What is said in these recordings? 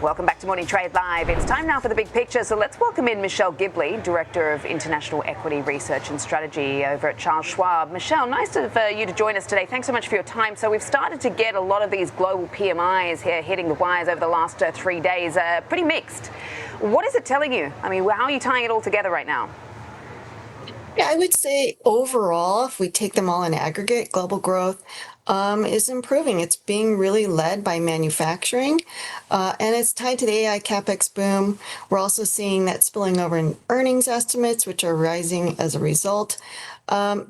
Welcome back to Morning Trade Live. It's time now for the big picture. So let's welcome in Michelle Gibley, Director of International Equity Research and Strategy over at Charles Schwab. Michelle, nice of you to join us today. Thanks so much for your time. So we've started to get a lot of these global PMIs here hitting the wires over the last 3 days. Pretty mixed. What is it telling you? I mean, how are you tying it all together right now? Yeah, I would say overall, if we take them all in aggregate, global growth is improving. It's being really led by manufacturing, and it's tied to the AI CapEx boom. We're also seeing that spilling over in earnings estimates, which are rising as a result. I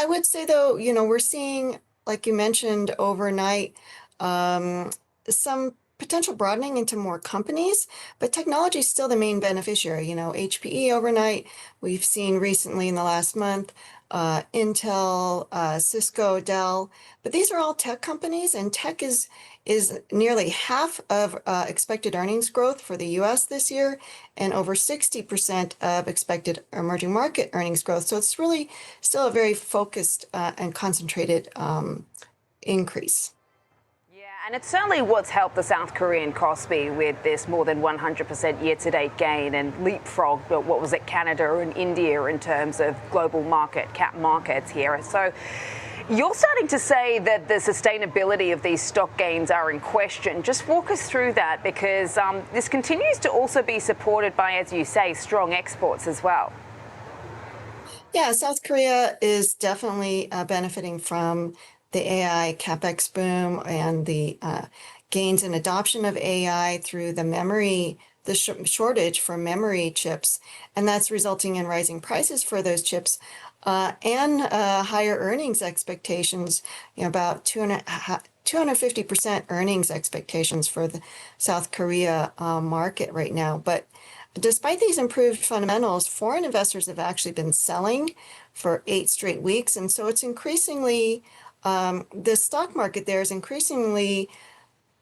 would say, though, we're seeing, like you mentioned, overnight, some potential broadening into more companies, but technology is still the main beneficiary. HPE overnight, we've seen recently in the last month, Intel, Cisco, Dell, but these are all tech companies, and tech is nearly half of expected earnings growth for the U.S. this year, and over 60% of expected emerging market earnings growth. So it's really still a very focused and concentrated increase. And it's certainly what's helped the South Korean Kospi with this more than 100% year-to-date gain and leapfrog, what was it, Canada and India in terms of global cap markets here. So you're starting to say that the sustainability of these stock gains are in question. Just walk us through that, because this continues to also be supported by, as you say, strong exports as well. Yeah, South Korea is definitely benefiting from the AI CapEx boom and the gains in adoption of AI through the shortage for memory chips, and that's resulting in rising prices for those chips and higher earnings expectations. About 250% earnings expectations for the South Korea market right now. But despite these improved fundamentals, foreign investors have actually been selling for 8 straight weeks, and so it's increasingly the stock market there is increasingly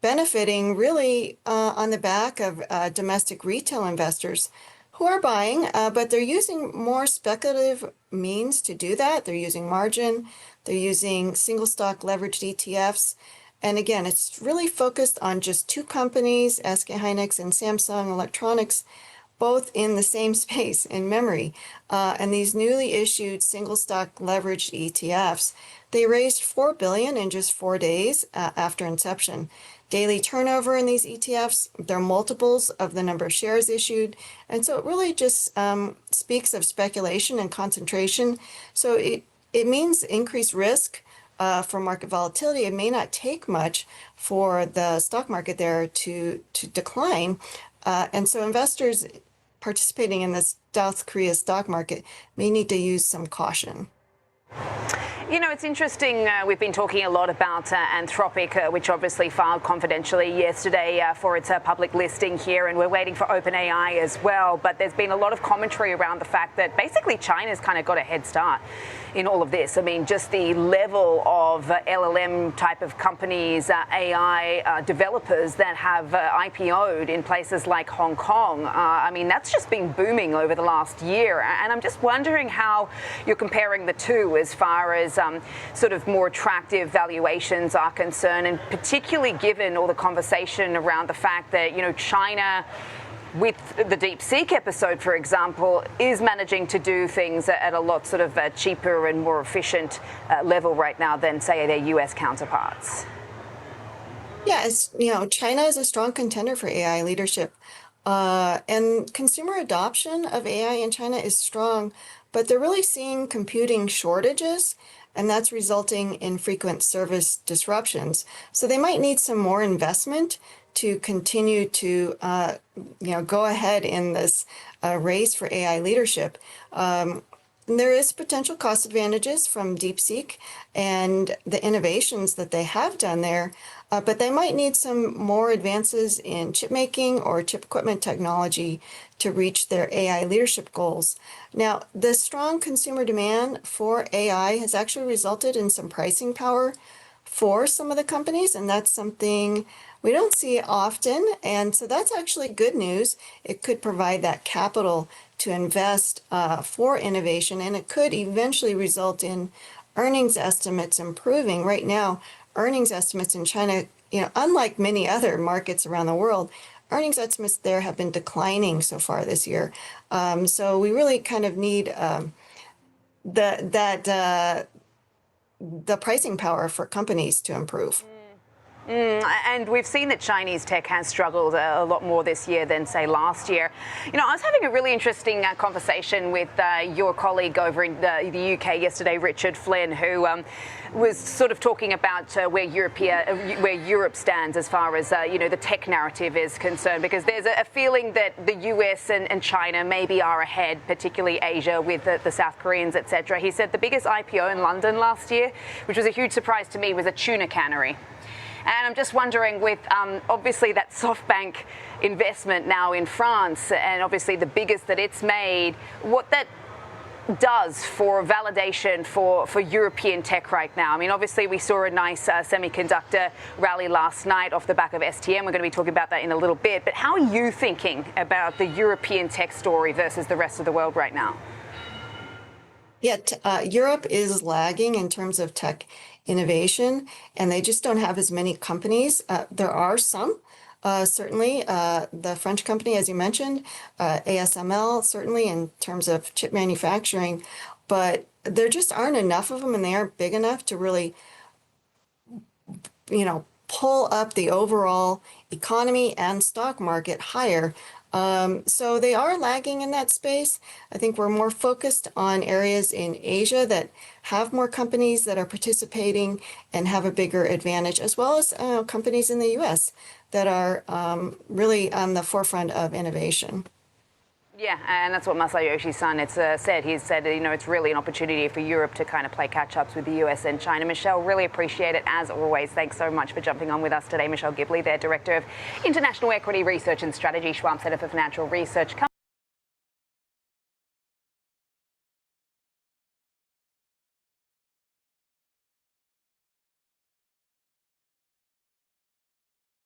benefiting really on the back of domestic retail investors who are buying, but they're using more speculative means to do that. They're using margin, they're using single stock leveraged ETFs. And again, it's really focused on just 2 companies, SK Hynix and Samsung Electronics, both in the same space in memory. And these newly issued single stock leveraged ETFs, they raised $4 billion in just 4 days after inception. Daily turnover in these ETFs, they're multiples of the number of shares issued. And so it really just speaks of speculation and concentration. So it means increased risk for market volatility. It may not take much for the stock market there to decline. And so investors participating in this South Korea stock market may need to use some caution. It's interesting. We've been talking a lot about Anthropic, which obviously filed confidentially yesterday for its public listing here, and we're waiting for OpenAI as well. But there's been a lot of commentary around the fact that basically China's kind of got a head start in all of this. I mean, just the level of LLM type of companies, AI developers that have IPO'd in places like Hong Kong. I mean, that's just been booming over the last year. And I'm just wondering how you're comparing the two as far as sort of more attractive valuations are concerned, and particularly given all the conversation around the fact that, China, with the DeepSeek episode, for example, is managing to do things at a lot sort of cheaper and more efficient level right now than, say, their U.S. counterparts. Yes, China is a strong contender for AI leadership, and consumer adoption of AI in China is strong, but they're really seeing computing shortages, and that's resulting in frequent service disruptions. So they might need some more investment to continue to go ahead in this race for AI leadership. There is potential cost advantages from DeepSeek and the innovations that they have done there, but they might need some more advances in chip making or chip equipment technology to reach their AI leadership goals. Now, the strong consumer demand for AI has actually resulted in some pricing power for some of the companies, and that's something we don't see often. And so that's actually good news. It could provide that capital to invest for innovation, and it could eventually result in earnings estimates improving. Right now, earnings estimates in China unlike many other markets around the world, earnings estimates there have been declining so far this year. So we really kind of need the pricing power for companies to improve. And we've seen that Chinese tech has struggled a lot more this year than, say, last year. I was having a really interesting conversation with your colleague over in the UK yesterday, Richard Flynn, who was sort of talking about where Europe stands as far as, the tech narrative is concerned, because there's a feeling that the US and China maybe are ahead, particularly Asia with the South Koreans, etc. He said the biggest IPO in London last year, which was a huge surprise to me, was a tuna cannery. And I'm just wondering, with obviously that SoftBank investment now in France, and obviously the biggest that it's made, what that does for validation for European tech right now. I mean, obviously we saw a nice semiconductor rally last night off the back of STM. We're going to be talking about that in a little bit. But how are you thinking about the European tech story versus the rest of the world right now? Yet Europe is lagging in terms of tech innovation, and they just don't have as many companies. There are some, certainly. The French company, as you mentioned, ASML, certainly in terms of chip manufacturing, but there just aren't enough of them, and they aren't big enough to really, pull up the overall economy and stock market higher. So they are lagging in that space. I think we're more focused on areas in Asia that have more companies that are participating and have a bigger advantage, as well as companies in the US that are really on the forefront of innovation. Yeah, and that's what Masayoshi Son said. He said, it's really an opportunity for Europe to kind of play catch-ups with the US and China. Michelle, really appreciate it, as always. Thanks so much for jumping on with us today. Michelle Gibley, their Director of International Equity Research and Strategy, Schwab Center for Financial Research.